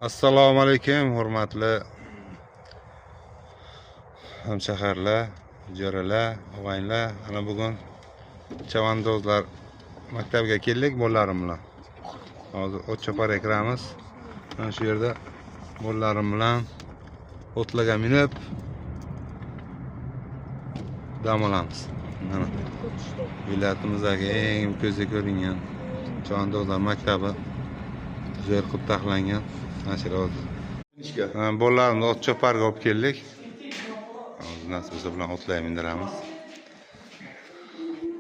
Assalomu alaykum, hurmatli hamshaharlar, jo'ralar, og'aynilar. Ana bugun chavandozlar maktabiga keldik bo'llarim bilan. Hozir ot chopar kiramiz. Mana shu yerda bo'llarim bilan o'tlarga minib dam olamiz. Mana viloyatimizdagi eng ko'zga ko'ringan chavandozlar maktabi zo'r qilib taxlangan. Mana shu hozir bo'llarimni ot choparga olib keldik. Hozir nasibasi bilan otlarga mindiramiz.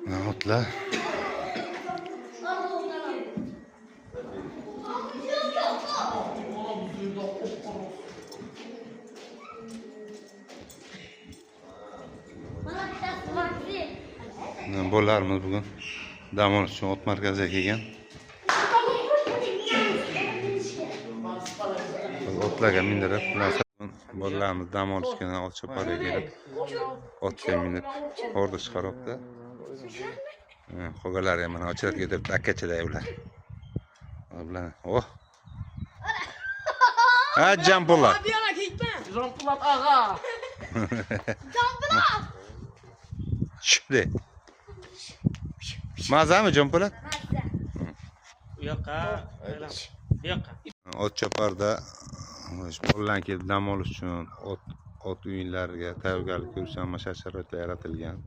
Mana otlar. Bo'larimiz bugun dam olish uchun ot markaziga kelgan. Otlarga mindirib, bolalarimiz dam olishga ot choparga kelib, otga minib, hordiq chiqaryapti. Qolganlari ham mana ochirib ketibdi, akachaday ular. Ular, oh. Ha, Jampolat. Jampolat ağa. Jampolat. Shunday. Mazami Jampolat? Bu yoqqa. Bu yoqqa. Ot choparda bolalarga kelib dam olish uchun ot uyinlariga tayyorgarlik ko'rish uchun sharoitlar yaratilgan.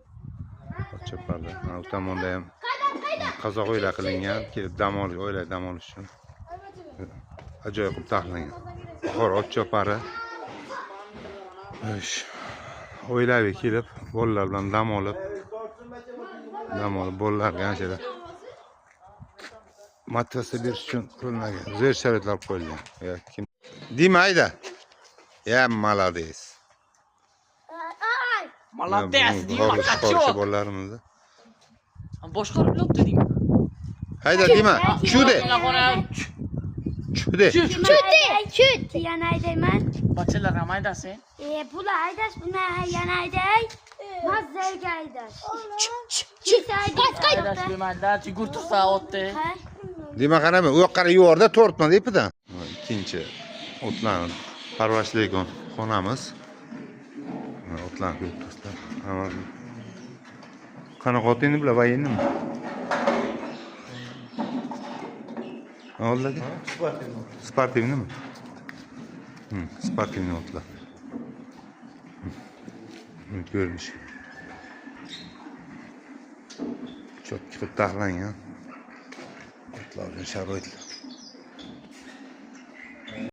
Ot choparda. Bu tomonda ham qozoq uylar qilingan, kelib dam olish, oilaviy dam olish uchun ajoyib qilib taxlangan. Oxir ot chopari oilaviy kelib, bolalar bilan dam olib bolalarga anchada motivatsiya berish uchun qurilmagan zo'r sharoitlar qo'yilgan. Dima ayda. Ya, молодец. Молодец, Dima, qachon bolalarimizni boshqarib yotdi Dima. Hayda Dima, chude. Chude. Chut, yana aydayman. Bachalar ham aydasin. Bular aydash, buni yana ayday. Mazzaga aydash. Chut, Aydash demanda, chigur tursa otdi. Dima qarama, u yoqqa yuborda tortma depida. Ikkinchi otlarni parvarishlaydigan xonamiz. Otlarni ko'rib turibsizlar. Qanaqa ot endi bular vayinimi? Oldagi? Sportivnimi? Sportivni otlar. Ko'rinish. Çok qilib taxlangan. Otlarning sharoitlar.